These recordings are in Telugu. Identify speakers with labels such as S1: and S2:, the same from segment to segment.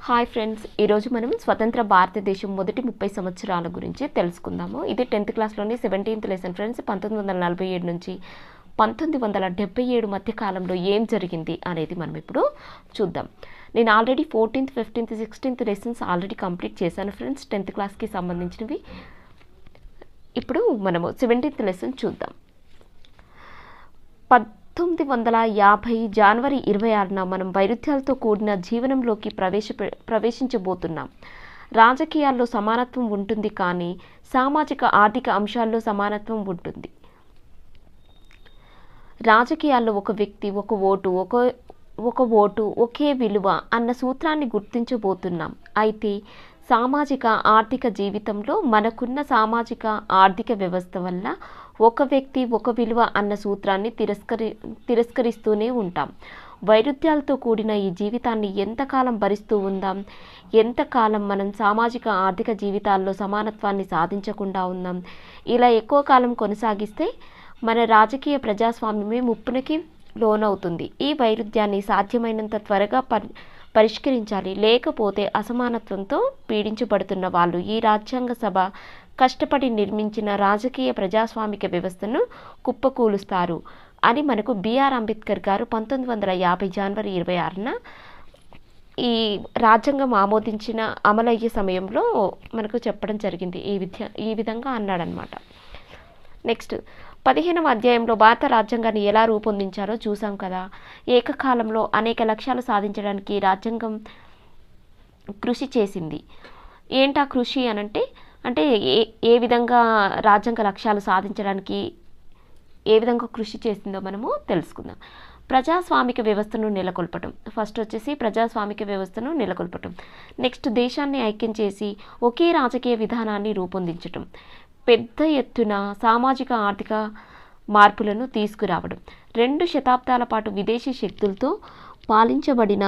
S1: హాయ్ ఫ్రెండ్స్, ఈరోజు మనం స్వతంత్ర భారతదేశం మొదటి 30 సంవత్సరాల గురించి తెలుసుకుందాము. ఇది 10th క్లాస్లోని 17th లెసన్ ఫ్రెండ్స్. 1947 నుంచి 1977 మధ్య కాలంలో ఏం జరిగింది అనేది మనం ఇప్పుడు చూద్దాం. నేను already 14th, 15th, 16th lessons already complete చేశాను ఫ్రెండ్స్, 10th క్లాస్కి సంబంధించినవి. ఇప్పుడు మనము 17th లెసన్ చూద్దాం. 1950 జనవరి 26న మనం వైరుధ్యాలతో కూడిన జీవనంలోకి ప్రవేశించబోతున్నాం. రాజకీయాల్లో సమానత్వం ఉంటుంది, కానీ సామాజిక ఆర్థిక అంశాల్లో సమానత్వం ఉంటుంది. రాజకీయాల్లో ఒక వ్యక్తి ఒక ఓటు ఒకే విలువ అన్న సూత్రాన్ని గుర్తించబోతున్నాం. అయితే సామాజిక ఆర్థిక జీవితంలో మనకున్న సామాజిక ఆర్థిక వ్యవస్థ వల్ల ఒక వ్యక్తి ఒక విలువ అన్న సూత్రాన్ని తిరస్కరిస్తూనే ఉంటాం. వైరుధ్యాలతో కూడిన ఈ జీవితాన్ని ఎంతకాలం భరిస్తూ ఉందాం? ఎంతకాలం మనం సామాజిక ఆర్థిక జీవితాల్లో సమానత్వాన్ని సాధించకుండా ఉందాం? ఇలా ఎక్కువ కాలం కొనసాగిస్తే మన రాజకీయ ప్రజాస్వామ్యమే ముప్పునికి లోనవుతుంది. ఈ వైరుధ్యాన్ని సాధ్యమైనంత త్వరగా పరిష్కరించాలి. లేకపోతే అసమానత్వంతో పీడించబడుతున్న వాళ్ళు ఈ రాజ్యాంగ సభ కష్టపడి నిర్మించిన రాజకీయ ప్రజాస్వామిక వ్యవస్థను కుప్పకూలుస్తారు అని మనకు బిఆర్ అంబేద్కర్ గారు 1950 జనవరి 26న ఈ రాజ్యాంగం ఆమోదించిన అమలయ్యే సమయంలో మనకు చెప్పడం జరిగింది. ఈ విధంగా అన్నాడనమాట. నెక్స్ట్ 15వ అధ్యాయంలో భారత రాజ్యాంగాన్ని ఎలా రూపొందించారో చూసాం కదా. ఏకకాలంలో అనేక లక్ష్యాలు సాధించడానికి రాజ్యాంగం కృషి చేసింది. ఏంటా కృషి అంటే ఏ విధంగా రాజ్యాంగ లక్ష్యాలు సాధించడానికి ఏ విధంగా కృషి చేసిందో మనము తెలుసుకుందాం. ప్రజాస్వామిక వ్యవస్థను నెలకొల్పటం. ఫస్ట్ వచ్చేసి ప్రజాస్వామిక వ్యవస్థను నెలకొల్పటం. నెక్స్ట్ దేశాన్ని ఐక్యం చేసి ఒకే రాజకీయ విధానాన్ని రూపొందించటం. పెద్ద ఎత్తున సామాజిక ఆర్థిక మార్పులను తీసుకురావడం. 2 శతాబ్దాల పాటు విదేశీ శక్తులతో పాలించబడిన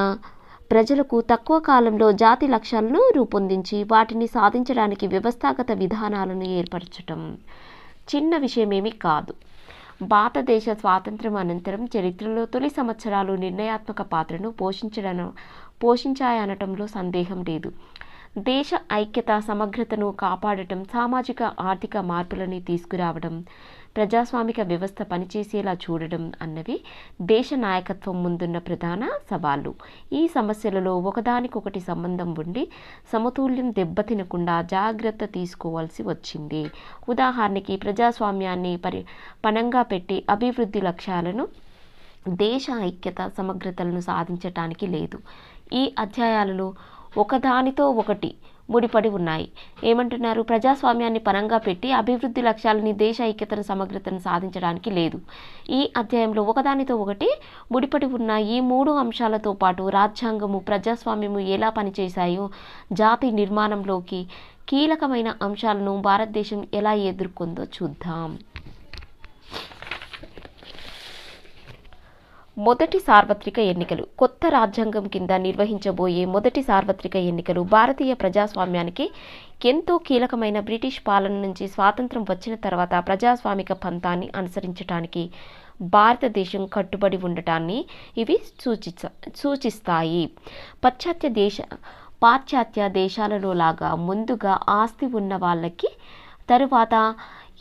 S1: ప్రజలకు తక్కువ కాలంలో జాతి లక్ష్యాలను రూపొందించి వాటిని సాధించడానికి వ్యవస్థాగత విధానాలను ఏర్పరచటం చిన్న విషయమేమీ కాదు. భారతదేశ స్వాతంత్ర్యం అనంతరం చరిత్రలో తొలి సంవత్సరాలు నిర్ణయాత్మక పాత్రను పోషించాయనటంలో సందేహం లేదు. దేశ ఐక్యత సమగ్రతను కాపాడటం, సామాజిక ఆర్థిక మార్పులని తీసుకురావడం, ప్రజాస్వామిక వ్యవస్థ పనిచేసేలా చూడడం అన్నవి దేశ నాయకత్వం ముందున్న ప్రధాన సవాళ్లు. ఈ సమస్యలలో ఒకదానికొకటి సంబంధం ఉండి సమతుల్యం దెబ్బతినకుండా జాగ్రత్త తీసుకోవాల్సి వచ్చింది. ఉదాహరణకి ప్రజాస్వామ్యాన్ని పణంగా పెట్టి అభివృద్ధి లక్ష్యాలను, దేశ ఐక్యత సమగ్రతలను సాధించటానికి లేదు. ఈ అధ్యాయాలలో ఒకదానితో ఒకటి ముడిపడి ఉన్నాయి. ఏమంటున్నారు? ప్రజాస్వామ్యాన్ని పరంగా పెట్టి అభివృద్ధి లక్ష్యాలని, దేశ ఐక్యతను సమగ్రతను సాధించడానికి లేదు. ఈ అధ్యాయంలో ఒకదానితో ఒకటి ముడిపడి ఉన్న ఈ 3 అంశాలతో పాటు రాజ్యాంగము, ప్రజాస్వామ్యము ఎలా పనిచేశాయో, జాతి నిర్మాణంలోకి కీలకమైన అంశాలను భారతదేశం ఎలా ఎదుర్కొందో చూద్దాం. మొదటి సార్వత్రిక ఎన్నికలు. కొత్త రాజ్యాంగం కింద నిర్వహించబోయే మొదటి సార్వత్రిక ఎన్నికలు భారతీయ ప్రజాస్వామ్యానికి ఎంతో కీలకమైన. బ్రిటిష్ పాలన నుంచి స్వాతంత్రం వచ్చిన తర్వాత ప్రజాస్వామిక పంథాన్ని అనుసరించడానికి భారతదేశం కట్టుబడి ఉండటాన్ని ఇవి సూచిస్తాయి. పాశ్చాత్య దేశాలలో లాగా ముందుగా ఆస్తి ఉన్న వాళ్ళకి, తరువాత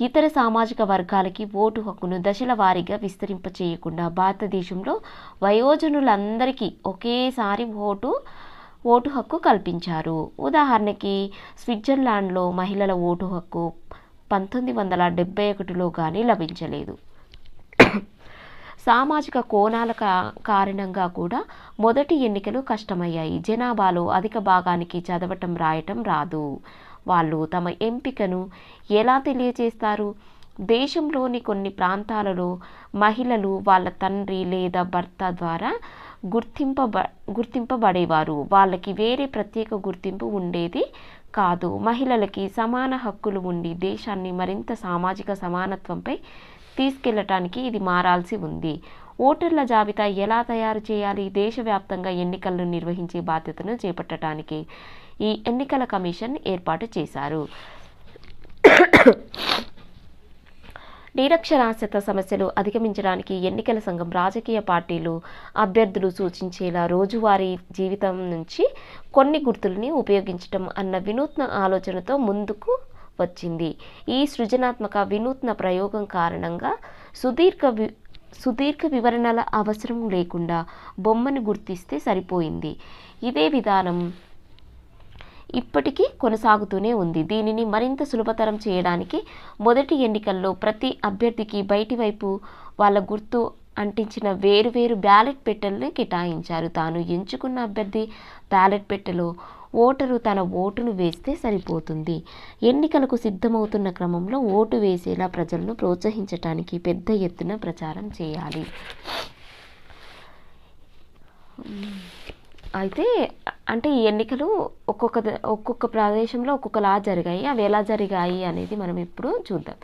S1: ఇతర సామాజిక వర్గాలకి ఓటు హక్కును దశల వారీగా విస్తరింపచేయకుండా భారతదేశంలో వయోజనులందరికీ ఒకేసారి ఓటు హక్కు కల్పించారు. ఉదాహరణకి స్విట్జర్లాండ్లో మహిళల ఓటు హక్కు 1971లో కానీ లభించలేదు. సామాజిక కోణాల కారణంగా కూడా మొదటి ఎన్నికలు కష్టమయ్యాయి. జనాభాలో అధిక భాగానికి చదవటం రాయటం రాదు. వాళ్ళు తమ ఎంపికను ఎలా తెలియజేస్తారు? దేశంలోని కొన్ని ప్రాంతాలలో మహిళలు వాళ్ళ తండ్రి లేదా భర్త ద్వారా గుర్తింపబడేవారు. వాళ్ళకి వేరే ప్రత్యేక గుర్తింపు ఉండేది కాదు. మహిళలకి సమాన హక్కులు ఉండి దేశాన్ని మరింత సామాజిక సమానత్వంపై తీసుకెళ్లటానికి ఇది మారాల్సి ఉంది. ఓటర్ల జాబితా ఎలా తయారు చేయాలి? దేశవ్యాప్తంగా ఎన్నికలను నిర్వహించే బాధ్యతను చేపట్టడానికి ఈ ఎన్నికల కమిషన్ ఏర్పాటు చేశారు. నిరక్షరాస్యత సమస్యలు అధిగమించడానికి ఎన్నికల సంఘం రాజకీయ పార్టీలు అభ్యర్థులు సూచించేలా రోజువారీ జీవితం నుంచి కొన్ని గుర్తుల్ని ఉపయోగించటం అన్న వినూత్న ఆలోచనతో ముందుకు వచ్చింది. ఈ సృజనాత్మక వినూత్న ప్రయోగం కారణంగా సుదీర్ఘ వివరణల అవసరం లేకుండా బొమ్మను గుర్తిస్తే సరిపోయింది. ఇదే విధానం ఇప్పటికీ కొనసాగుతూనే ఉంది. దీనిని మరింత సులభతరం చేయడానికి మొదటి ఎన్నికల్లో ప్రతి అభ్యర్థికి బయటి వైపు వాళ్ళ గుర్తు అంటించిన వేరువేరు బ్యాలెట్ పెట్టెలను కేటాయించారు. తాను ఎంచుకున్న అభ్యర్థి బ్యాలెట్ పెట్టెలో ఓటరు తన ఓటును వేస్తే సరిపోతుంది. ఎన్నికలకు సిద్ధమవుతున్న క్రమంలో ఓటు వేసేలా ప్రజలను ప్రోత్సహించడానికి పెద్ద ఎత్తున ప్రచారం చేయాలి. అయితే అంటే ఈ ఎన్నికలు ఒక్కొక్క ప్రదేశంలో ఒక్కొక్కలా జరిగాయి. అవి ఎలా జరిగాయి అనేది మనం ఇప్పుడు చూద్దాం.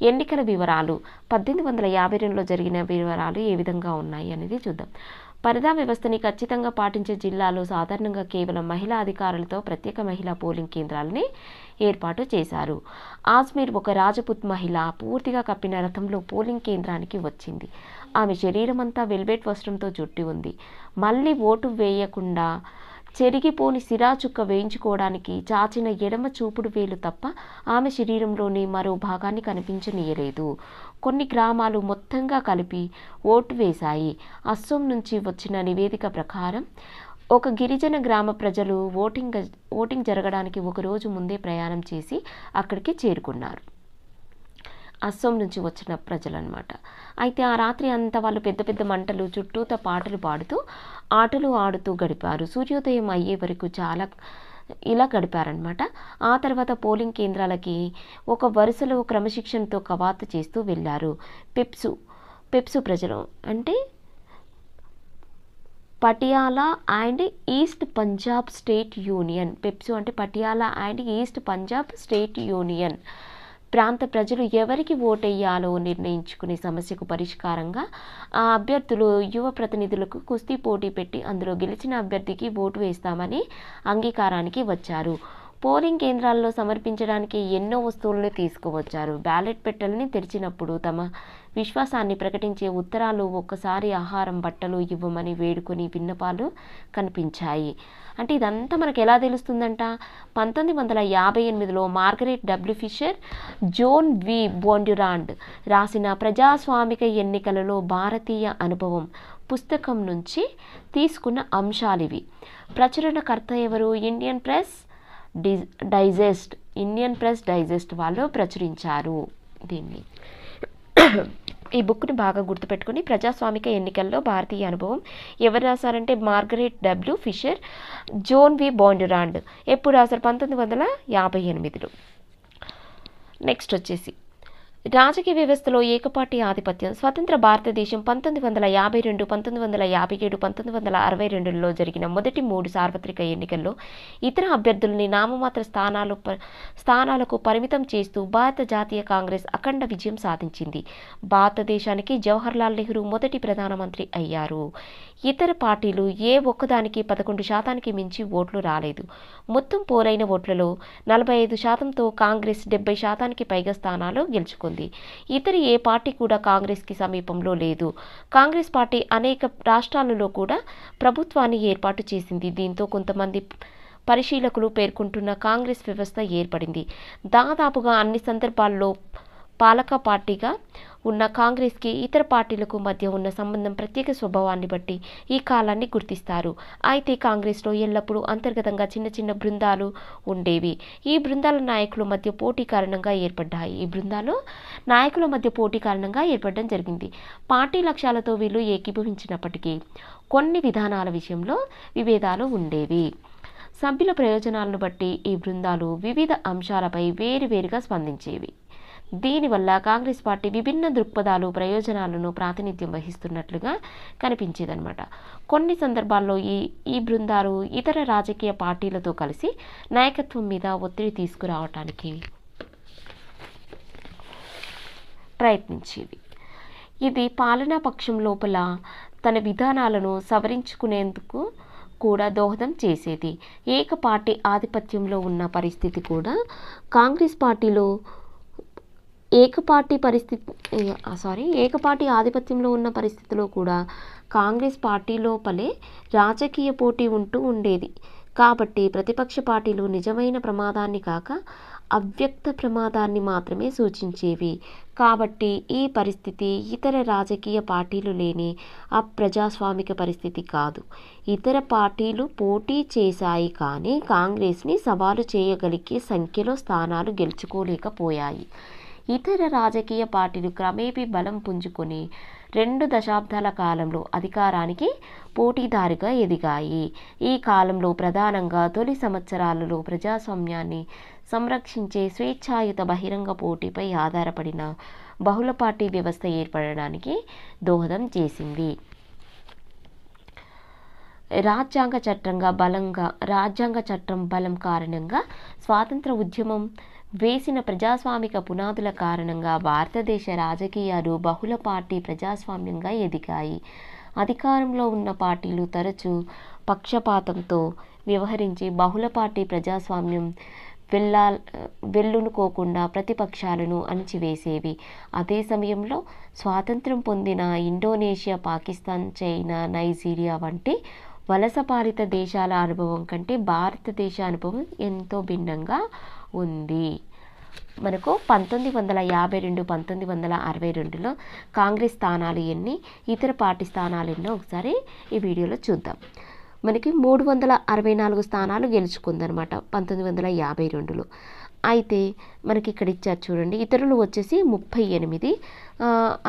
S1: ఎన్నికల వివరాలు 1852లో జరిగిన వివరాలు ఏ విధంగా ఉన్నాయి అనేది చూద్దాం. పరిధా వ్యవస్థని ఖచ్చితంగా పాటించే జిల్లాలో సాధారణంగా కేవలం మహిళా అధికారులతో ప్రత్యేక మహిళా పోలింగ్ కేంద్రాలని ఏర్పాటు చేశారు. ఆజ్మీర్ ఒక రాజపుత్ మహిళ పూర్తిగా కప్పిన రథంలో పోలింగ్ కేంద్రానికి వచ్చింది. ఆమె శరీరమంతా వెల్వెట్ వస్త్రంతో చుట్టి ఉంది. మళ్ళీ ఓటు వేయకుండా చెరిగిపోని సిరా చుక్క వేయించుకోవడానికి చాచిన ఎడమ చూపుడు వేలు తప్ప ఆమె శరీరంలోని మరో భాగాన్ని కనిపించనీయలేదు. కొన్ని గ్రామాలు మొత్తంగా కలిపి ఓటు వేశాయి. అస్సోం నుంచి వచ్చిన నివేదిక ప్రకారం ఒక గిరిజన గ్రామ ప్రజలు ఓటింగ్ జరగడానికి ఒకరోజు ముందే ప్రయాణం చేసి అక్కడికి చేరుకున్నారు. అస్సోం నుంచి వచ్చిన ప్రజలు అన్నమాట. అయితే ఆ రాత్రి అంతా వాళ్ళు పెద్ద పెద్ద మంటలు చుట్టూత పాటలు పాడుతూ ఆటలు ఆడుతూ గడిపారు. సూర్యోదయం అయ్యే వరకు ఇలా గడిపారనమాట. ఆ తర్వాత పోలింగ్ కేంద్రాలకి ఒక వరుసలో క్రమశిక్షణతో కవాతు చేస్తూ వెళ్ళారు. పెప్సు ప్రజలు అంటే Patiala and east Punjab state union. PEPSU అంటే Patiala and east Punjab state union ప్రాంత ప్రజలు ఎవరికి ఓటెయ్యాలో నిర్ణయించుకునే సమస్యకు పరిష్కారంగా ఆ అభ్యర్థులు యువ ప్రతినిధులకు కుస్తీ పోటీ పెట్టి అందులో గెలిచిన అభ్యర్థికి ఓటు వేస్తామని అంగీకారానికి వచ్చారు. పోలింగ్ కేంద్రాల్లో సమర్పించడానికి ఎన్నో వస్తువులను తీసుకువచ్చారు. బ్యాలెట్ పెట్టెలని తెరిచినప్పుడు తమ విశ్వాసాన్ని ప్రకటించే ఉత్తరాలు, ఒక్కసారి ఆహారం, బట్టలు ఇవ్వమని వేడుకొని విన్నపాలు కనిపించాయి. అంటే ఇదంతా మనకు ఎలా తెలుస్తుందంట? 1958లో మార్గరెట్ డబ్ల్యూ ఫిషర్, జోన్ వి బోండ్యురాండ్ రాసిన ప్రజాస్వామిక ఎన్నికలలో భారతీయ అనుభవం పుస్తకం నుంచి తీసుకున్న అంశాలివి. ప్రచురణకర్త ఎవరు? ఇండియన్ ప్రెస్ డైజెస్ట్ వాళ్ళు ప్రచురించారు దీన్ని. ఈ బుక్ని బాగా గుర్తుపెట్టుకుని ప్రజాస్వామిక ఎన్నికల్లో భారతీయ అనుభవం ఎవరు రాశారంటే మార్గరెట్ డబ్ల్యూ ఫిషర్, జోన్ వి బోండ్యురాండ్. ఎప్పుడు రాశారు? 1958లో. నెక్స్ట్ వచ్చేసి రాజకీయ వ్యవస్థలో ఏకపార్టీ ఆధిపత్యం. స్వతంత్ర భారతదేశం 1952, 1957, 1962లో జరిగిన మొదటి 3 సార్వత్రిక ఎన్నికల్లో ఇతర అభ్యర్థుల్ని నామమాత్ర స్థానాలకు పరిమితం చేస్తూ భారత జాతీయ కాంగ్రెస్ అఖండ విజయం సాధించింది. భారతదేశానికి జవహర్లాల్ నెహ్రూ మొదటి ప్రధానమంత్రి అయ్యారు. ఇతర పార్టీలు ఏ ఒక్కదానికి 11% మించి ఓట్లు రాలేదు. మొత్తం పోలైన ఓట్లలో 45%తో కాంగ్రెస్ 70%కి పైగా స్థానాలు గెలుచుకుంది. ఇతర ఏ పార్టీ కూడా కాంగ్రెస్కి సమీపంలో లేదు. కాంగ్రెస్ పార్టీ అనేక రాష్ట్రాలలో కూడా ప్రభుత్వాన్ని ఏర్పాటు చేసింది. దీంతో కొంతమంది పరిశీలకులు పేర్కొంటున్న కాంగ్రెస్ వ్యవస్థ ఏర్పడింది. దాదాపుగా అన్ని సందర్భాల్లో పాలక పార్టీగా ఉన్న కాంగ్రెస్కి ఇతర పార్టీలకు మధ్య ఉన్న సంబంధం ప్రత్యేక స్వభావాన్ని బట్టి ఈ కాలాన్ని గుర్తిస్తారు. అయితే కాంగ్రెస్లో ఎల్లప్పుడూ అంతర్గతంగా చిన్న చిన్న బృందాలు ఉండేవి. ఈ బృందాల నాయకుల మధ్య పోటీ కారణంగా ఏర్పడడం జరిగింది. పార్టీ లక్ష్యాలతో వీళ్ళు ఏకీభవించినప్పటికీ కొన్ని విధానాల విషయంలో విభేదాలు ఉండేవి. సభ్యుల ప్రయోజనాలను బట్టి ఈ బృందాలు వివిధ అంశాలపై వేరువేరుగా స్పందించేవి. దీనివల్ల కాంగ్రెస్ పార్టీ విభిన్న దృక్పథాలు, ప్రయోజనాలను ప్రాతినిధ్యం వహిస్తున్నట్లుగా కనిపించేదన్నమాట. కొన్ని సందర్భాల్లో ఈ బృందాలు ఇతర రాజకీయ పార్టీలతో కలిసి నాయకత్వం మీద ఒత్తిడి తీసుకురావటానికి ప్రయత్నించేవి. ఇది పాలనా పక్షం లోపల తన విధానాలను సవరించుకునేందుకు కూడా దోహదం చేసేది. ఏక పార్టీ ఆధిపత్యంలో ఉన్న పరిస్థితి కూడా కాంగ్రెస్ పార్టీలో ఏకపార్టీ ఆధిపత్యంలో ఉన్న పరిస్థితిలో కూడా కాంగ్రెస్ పార్టీ లోపలే రాజకీయ పోటీ ఉంటూ ఉండేది. కాబట్టి ప్రతిపక్ష పార్టీలు నిజమైన ప్రమాదాన్ని కాక అవ్యక్త ప్రమాదాన్ని మాత్రమే సూచించేవి. కాబట్టి ఈ పరిస్థితి ఇతర రాజకీయ పార్టీలు లేని అప్రజాస్వామిక పరిస్థితి కాదు. ఇతర పార్టీలు పోటీ చేశాయి కానీ కాంగ్రెస్ని సవాలు చేయగలిగే సంఖ్యలో స్థానాలు గెలుచుకోలేకపోయాయి. ఇతర రాజకీయ పార్టీలు క్రమేపీ బలం పుంజుకొని 2 దశాబ్దాల కాలంలో అధికారానికి పోటీదారుగా ఎదిగాయి. ఈ కాలంలో ప్రధానంగా తొలి సంవత్సరాలలో ప్రజాస్వామ్యాన్ని సంరక్షించే స్వేచ్ఛాయుత బహిరంగ పోటీపై ఆధారపడిన బహుళ పార్టీ వ్యవస్థ ఏర్పడడానికి దోహదం చేసింది. రాజ్యాంగ చట్టం బలం కారణంగా స్వాతంత్ర ఉద్యమం వేసిన ప్రజాస్వామిక పునాదుల కారణంగా భారతదేశ రాజకీయాలు బహుళ పార్టీ ప్రజాస్వామ్యంగా ఎదిగాయి. అధికారంలో ఉన్న పార్టీలు తరచూ పక్షపాతంతో వ్యవహరించి బహుళ పార్టీ ప్రజాస్వామ్యం వెల్లునుకోకుండా ప్రతిపక్షాలను అణిచివేసేవి. అదే సమయంలో స్వాతంత్రం పొందిన ఇండోనేషియా, పాకిస్తాన్, చైనా, నైజీరియా వంటి వలసపాలిత దేశాల అనుభవం కంటే భారతదేశ అనుభవం ఎంతో భిన్నంగా ఉంది. మనకు 1952, 1962లో కాంగ్రెస్ స్థానాలు ఎన్ని, ఇతర పార్టీ స్థానాలు ఎన్నో ఒకసారి ఈ వీడియోలో చూద్దాం. మనకి 364 స్థానాలు గెలుచుకుందనమాట 1952లో. అయితే మనకి ఇక్కడ ఇచ్చారు చూడండి, ఇతరులు వచ్చేసి 38.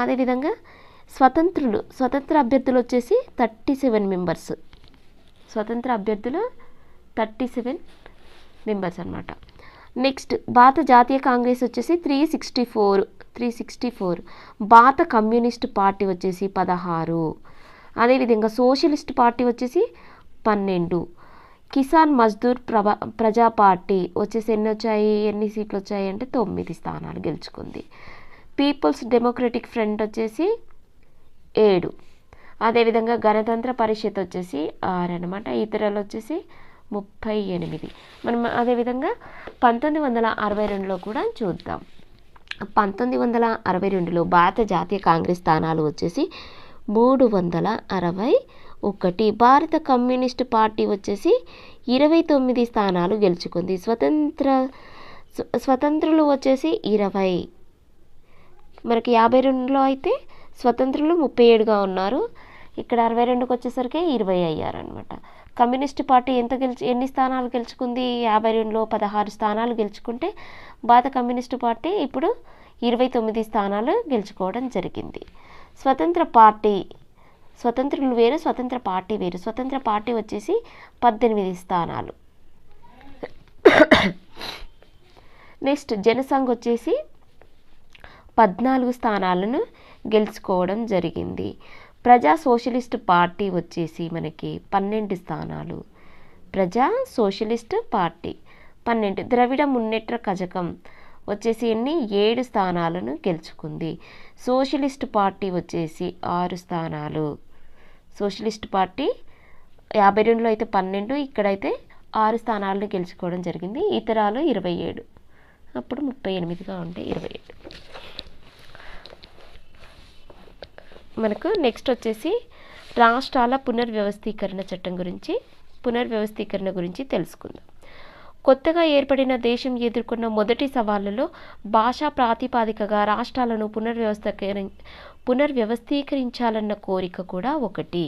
S1: అదేవిధంగా స్వతంత్ర అభ్యర్థులు వచ్చేసి 37 మెంబర్స్. స్వతంత్ర అభ్యర్థులు 37 మెంబర్స్ అనమాట. నెక్స్ట్ భారత జాతీయ కాంగ్రెస్ వచ్చేసి 364. భారత కమ్యూనిస్ట్ పార్టీ వచ్చేసి 16. అదేవిధంగా సోషలిస్ట్ పార్టీ వచ్చేసి 12. కిసాన్ మజ్దూర్ ప్రజా పార్టీ వచ్చేసి ఎన్ని సీట్లు వచ్చాయి అంటే 9 స్థానాలు గెలుచుకుంది. పీపుల్స్ డెమోక్రటిక్ ఫ్రంట్ వచ్చేసి 7. అదేవిధంగా గణతంత్ర పరిషత్ వచ్చేసి 6 అనమాట. ఇతరులు వచ్చేసి 38. మనం అదేవిధంగా 1962లో కూడా చూద్దాం. 1962లో భారత జాతీయ కాంగ్రెస్ స్థానాలు వచ్చేసి 361. భారత కమ్యూనిస్ట్ పార్టీ వచ్చేసి 29 స్థానాలు గెలుచుకుంది. స్వతంత్రులు వచ్చేసి 20. మనకి 52లో అయితే స్వతంత్రులు 37గా ఉన్నారు. ఇక్కడ 62కి వచ్చేసరికి 20 అయ్యారనమాట. కమ్యూనిస్ట్ పార్టీ ఎన్ని స్థానాలు గెలుచుకుంది? 52లో 16 స్థానాలు గెలుచుకుంటే భారత కమ్యూనిస్ట్ పార్టీ ఇప్పుడు 29 స్థానాలు గెలుచుకోవడం జరిగింది. స్వతంత్రులు వేరు, స్వతంత్ర పార్టీ వేరు. స్వతంత్ర పార్టీ వచ్చేసి 18 స్థానాలు. నెక్స్ట్ జనసంఘ్ వచ్చేసి 14 స్థానాలను గెలుచుకోవడం జరిగింది. ప్రజా సోషలిస్ట్ పార్టీ వచ్చేసి మనకి 12 స్థానాలు. ప్రజా సోషలిస్ట్ పార్టీ 12. ద్రవిడ మున్నేట్ర కజగం వచ్చేసి 7 స్థానాలను గెలుచుకుంది. సోషలిస్ట్ పార్టీ వచ్చేసి 6 స్థానాలు. సోషలిస్ట్ పార్టీ 52లో అయితే 12, ఇక్కడైతే 6 స్థానాలను గెలుచుకోవడం జరిగింది. ఇతరాలు 27, అప్పుడు 38గా ఉంటే 27. మనకు నెక్స్ట్ వచ్చేసి రాష్ట్రాల పునర్వ్యవస్థీకరణ గురించి తెలుసుకుందాం. కొత్తగా ఏర్పడిన దేశం ఎదుర్కొన్న మొదటి సవాళ్లలో భాషా ప్రాతిపదికగా రాష్ట్రాలను పునర్వ్యవస్థీకరించాలన్న కోరిక కూడా ఒకటి.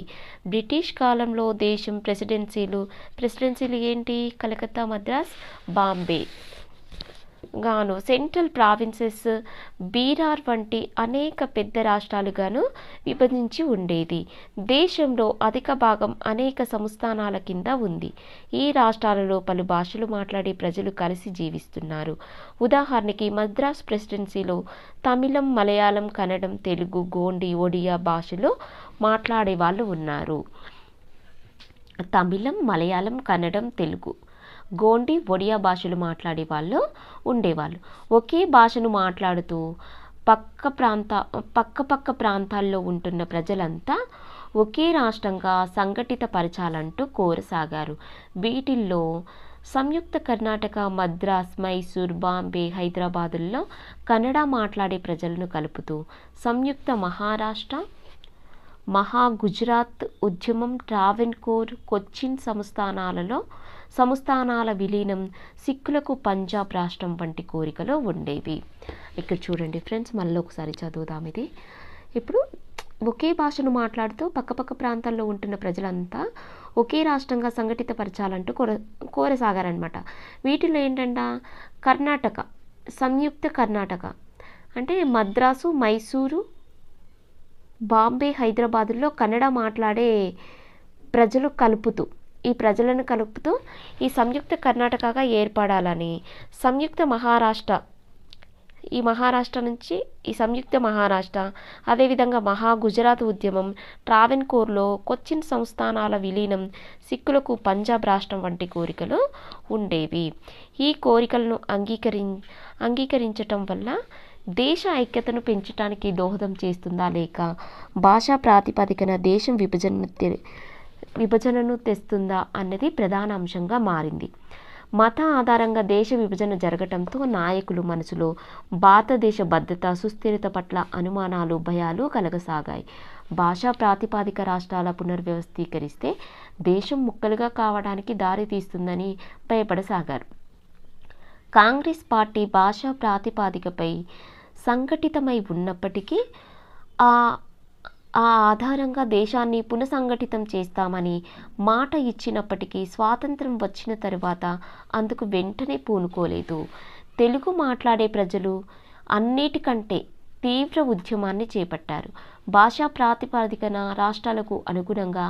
S1: బ్రిటిష్ కాలంలో దేశం ప్రెసిడెన్సీలు ఏంటి? కలకత్తా, మద్రాస్, బాంబే గాను, సెంట్రల్ ప్రావిన్సెస్, బీహార్ వంటి అనేక పెద్ద రాష్ట్రాలుగాను విభజించి ఉండేది. దేశంలో అధిక భాగం అనేక సంస్థానాల కింద ఉంది. ఈ రాష్ట్రాలలో పలు భాషలు మాట్లాడే ప్రజలు కలిసి జీవిస్తున్నారు. ఉదాహరణకి మద్రాస్ ప్రెసిడెన్సీలో తమిళం, మలయాళం, కన్నడం, తెలుగు, గోండి, ఒడియా భాషలో మాట్లాడే వాళ్ళు ఉన్నారు. తమిళం, మలయాళం, కన్నడం, తెలుగు, గోండి, ఒడియా భాషలు మాట్లాడే వాళ్ళు ఉండేవాళ్ళు. ఒకే భాషను మాట్లాడుతూ పక్క ప్రాంతాల్లో ఉంటున్న ప్రజలంతా ఒకే రాష్ట్రంగా సంఘటిత పరచాలంటూ కోరసాగారు. వీటిల్లో సంయుక్త కర్ణాటక, మద్రాస్, మైసూర్, బాంబే, హైదరాబాదుల్లో కన్నడ మాట్లాడే ప్రజలను కలుపుతూ సంయుక్త మహారాష్ట్ర, మహా గుజరాత్ ఉద్యమం, ట్రావెన్కోర్, కొచ్చిన్ సంస్థానాల విలీనం, సిక్కులకు పంజాబ్ రాష్ట్రం వంటి కోరికలు ఉండేవి. ఇక్కడ చూడండి ఫ్రెండ్స్, మళ్ళీ ఒకసారి చదువుదాం ఇది. ఇప్పుడు ఒకే భాషను మాట్లాడుతూ పక్కపక్క ప్రాంతాల్లో ఉంటున్న ప్రజలంతా ఒకే రాష్ట్రంగా సంఘటితపరచాలంటూ కోరసాగారనమాట. వీటిలో ఏంటంట, కర్ణాటక, సంయుక్త కర్ణాటక అంటే మద్రాసు, మైసూరు, బాంబే, హైదరాబాదుల్లో కన్నడ మాట్లాడే ప్రజలను కలుపుతూ ఈ సంయుక్త కర్ణాటకగా ఏర్పడాలని, సంయుక్త మహారాష్ట్ర, ఈ మహారాష్ట్ర నుంచి ఈ సంయుక్త మహారాష్ట్ర, అదేవిధంగా మహా గుజరాత్ ఉద్యమం, ట్రావెన్కోర్లో కొచ్చిన్ సంస్థానాల విలీనం, సిక్కులకు పంజాబ్ రాష్ట్రం వంటి కోరికలు ఉండేవి. ఈ కోరికలను అంగీకరించటం వల్ల దేశ ఐక్యతను పెంచడానికి దోహదం చేస్తుందా, లేక భాషా ప్రాతిపదికన దేశం విభజనను తెస్తుందా అన్నది ప్రధాన అంశంగా మారింది. మత ఆధారంగా దేశ విభజన జరగటంతో నాయకులు మనసులో భారతదేశ భద్రత, సుస్థిరత పట్ల అనుమానాలు, భయాలు కలగసాగాయి. భాషా ప్రాతిపదిక రాష్ట్రాల పునర్వ్యవస్థీకరిస్తే దేశం ముక్కలుగా కావడానికి దారి తీస్తుందని భయపడసాగారు. కాంగ్రెస్ పార్టీ భాషా ప్రాతిపదికపై సంఘటితమై ఉన్నప్పటికీ ఆ ఆధారంగా దేశాన్ని పునఃసంఘటితం చేస్తామని మాట ఇచ్చినప్పటికీ స్వాతంత్రం వచ్చిన తరువాత అందుకు వెంటనే పూనుకోలేదు. తెలుగు మాట్లాడే ప్రజలు అన్నిటికంటే తీవ్ర ఉద్యమాన్ని చేపట్టారు. భాషా ప్రాతిపదికన రాష్ట్రాలకు అనుగుణంగా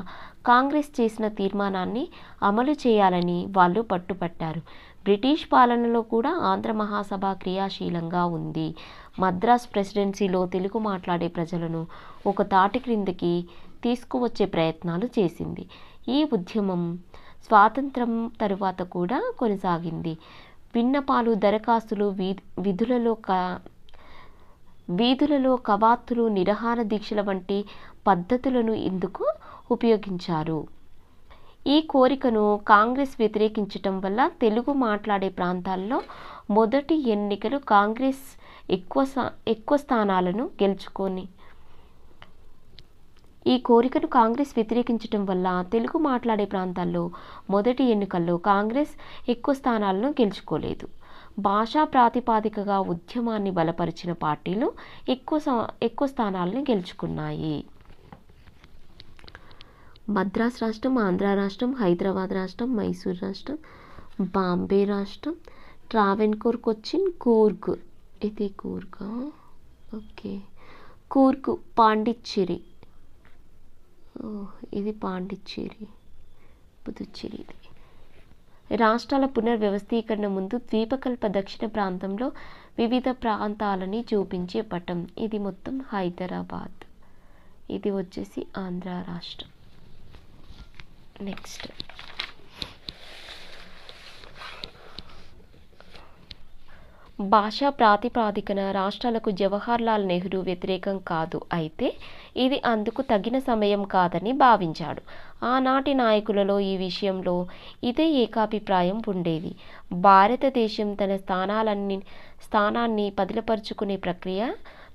S1: కాంగ్రెస్ చేసిన తీర్మానాన్ని అమలు చేయాలని వాళ్ళు పట్టుపట్టారు. బ్రిటిష్ పాలనలో కూడా ఆంధ్ర మహాసభ క్రియాశీలంగా ఉంది. మద్రాస్ ప్రెసిడెన్సీలో తెలుగు మాట్లాడే ప్రజలను ఒక తాటి క్రిందకి తీసుకువచ్చే ప్రయత్నాలు చేసింది. ఈ ఉద్యమం స్వాతంత్రం తరువాత కూడా కొనసాగింది. విన్నపాలు, దరఖాస్తులు, వీధులలో కవాతులు, నిరాహార దీక్షల వంటి పద్ధతులను ఇందుకు ఉపయోగించారు. ఈ కోరికను కాంగ్రెస్ వ్యతిరేకించటం వల్ల తెలుగు మాట్లాడే ప్రాంతాల్లో మొదటి ఎన్నికలు కాంగ్రెస్ ఎక్కువ స్థానాలను గెలుచుకొని ఈ కోరికను కాంగ్రెస్ వ్యతిరేకించటం వల్ల తెలుగు మాట్లాడే ప్రాంతాల్లో మొదటి ఎన్నికల్లో కాంగ్రెస్ ఎక్కువ స్థానాలను గెలుచుకోలేదు. భాషా ప్రాతిపదికగా ఉద్యమాన్ని బలపరిచిన పార్టీలు ఎక్కువ స్థానాలను గెలుచుకున్నాయి. మద్రాస్ రాష్ట్రం, ఆంధ్ర రాష్ట్రం, హైదరాబాద్ రాష్ట్రం, మైసూర్ రాష్ట్రం, బాంబే రాష్ట్రం, ట్రావెన్కోర్, కొచ్చిన్, కూర్గ్, ఇది కూర్గా, ఓకే, కూర్గ్, పాండిచ్చేరి, ఇది పాండిచ్చేరి, పుదుచ్చేరి. రాష్ట్రాల పునర్వ్యవస్థీకరణ ముందు ద్వీపకల్ప దక్షిణ ప్రాంతంలో వివిధ ప్రాంతాలని చూపించే పటం. ఇది మొత్తం హైదరాబాద్, ఇది వచ్చేసి ఆంధ్ర రాష్ట్రం. నెక్స్ట్ భాషా ప్రాతిపదికన రాష్ట్రాలకు జవహర్లాల్ నెహ్రూ వ్యతిరేకం కాదు, అయితే ఇది అందుకు తగిన సమయం కాదని భావించాడు. ఆనాటి నాయకులలో ఈ విషయంలో ఇదే ఏకాభిప్రాయం ఉండేది. భారతదేశం తన స్థానాన్ని పదిలపరుచుకునే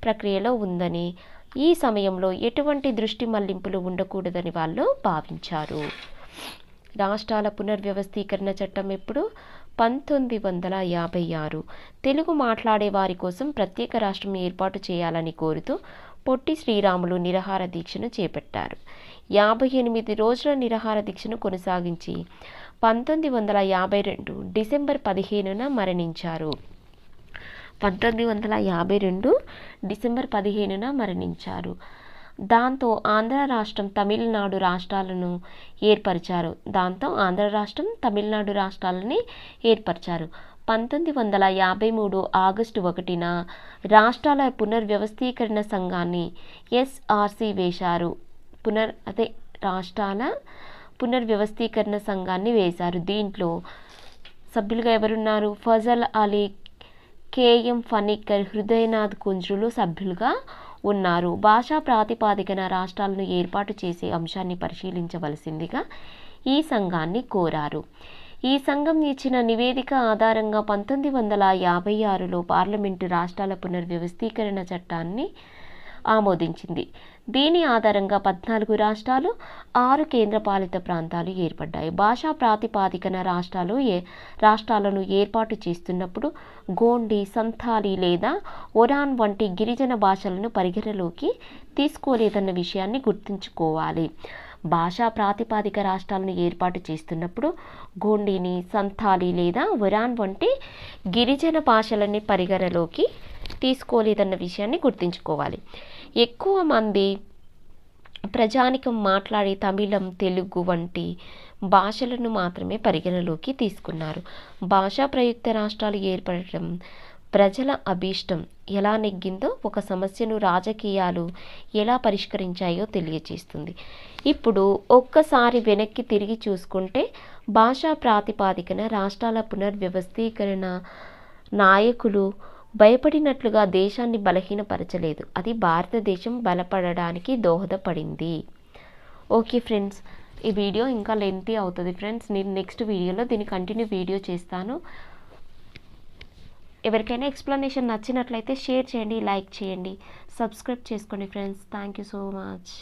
S1: ప్రక్రియలో ఉందని, ఈ సమయంలో ఎటువంటి దృష్టి మళ్లింపులు ఉండకూడదని వాళ్ళు భావించారు. రాష్ట్రాల పునర్వ్యవస్థీకరణ చట్టం ఎప్పుడు 1956 తెలుగు మాట్లాడే వారి కోసం ప్రత్యేక రాష్ట్రం ఏర్పాటు చేయాలని కోరుతూ పొట్టి శ్రీరాములు నిరాహార దీక్షను చేపట్టారు. 58 రోజుల నిరాహార దీక్షను కొనసాగించి 1952 డిసెంబర్ 15న మరణించారు. 1952 డిసెంబర్ 15న మరణించారు. దాంతో ఆంధ్ర రాష్ట్రం, తమిళనాడు రాష్ట్రాలను ఏర్పరిచారు. 1953 ఆగస్టు 1న రాష్ట్రాల పునర్వ్యవస్థీకరణ సంఘాన్ని ఎస్ఆర్సి వేశారు. రాష్ట్రాల పునర్వ్యవస్థీకరణ సంఘాన్ని వేశారు. దీంట్లో సభ్యులుగా ఎవరున్నారు? ఫజల్ అలీ, కేఎం ఫణిక్కర్, హృదయనాథ్ కుంజ్రులు సభ్యులుగా ఉన్నారు. భాషా ప్రాతిపదికన రాష్ట్రాలను ఏర్పాటు చేసే అంశాన్ని పరిశీలించవలసిందిగా ఈ సంఘాన్ని కోరారు. ఈ ఈ సంఘం ఇచ్చిన నివేదిక ఆధారంగా 1956లో పార్లమెంటు రాష్ట్రాల పునర్వ్యవస్థీకరణ చట్టాన్ని ఆమోదించింది. దీని ఆధారంగా 14 రాష్ట్రాలు, 6 కేంద్రపాలిత ప్రాంతాలు ఏర్పడ్డాయి. భాషా ప్రాతిపాదికన రాష్ట్రాలను ఏర్పాటు చేస్తున్నప్పుడు గోండి, సంథాలీ లేదా ఒరాన్ వంటి గిరిజన భాషలను పరిగణలోకి తీసుకోలేదన్న విషయాన్ని గుర్తుంచుకోవాలి. భాషా ప్రాతిపాదిక రాష్ట్రాలను ఏర్పాటు చేస్తున్నప్పుడు గోండిని, సంథాలీ లేదా ఒరాన్ వంటి గిరిజన భాషలని పరిగణలోకి తీసుకోలేదన్న విషయాన్ని గుర్తుంచుకోవాలి. ఎక్కువ మంది ప్రజానికం మాట్లాడే తమిళం, తెలుగు వంటి భాషలను మాత్రమే పరిగణలోకి తీసుకున్నారు. భాషా ప్రయుక్త రాష్ట్రాలు ఏర్పడటం ప్రజల అభీష్టం ఎలా నెగ్గిందో, ఒక సమస్యను రాజకీయాలు ఎలా పరిష్కరించాయో తెలియజేస్తుంది. ఇప్పుడు ఒక్కసారి వెనక్కి తిరిగి చూసుకుంటే భాషా ప్రాతిపాదికన రాష్ట్రాల పునర్వ్యవస్థీకరణ నాయకులు భయపడినట్లుగా దేశాన్ని బలహీనపరచలేదు. అది భారతదేశం బలపడడానికి దోహదపడింది. ఓకే ఫ్రెండ్స్, ఈ వీడియో ఇంకా లెంతీ అవుతుంది ఫ్రెండ్స్. నేను నెక్స్ట్ వీడియోలో దీన్ని కంటిన్యూ వీడియో చేస్తాను. ఎవరికైనా ఎక్స్ప్లెనేషన్ నచ్చినట్లయితే షేర్ చేయండి, లైక్ చేయండి, సబ్స్క్రైబ్ చేసుకోండి friends. Thank you so much.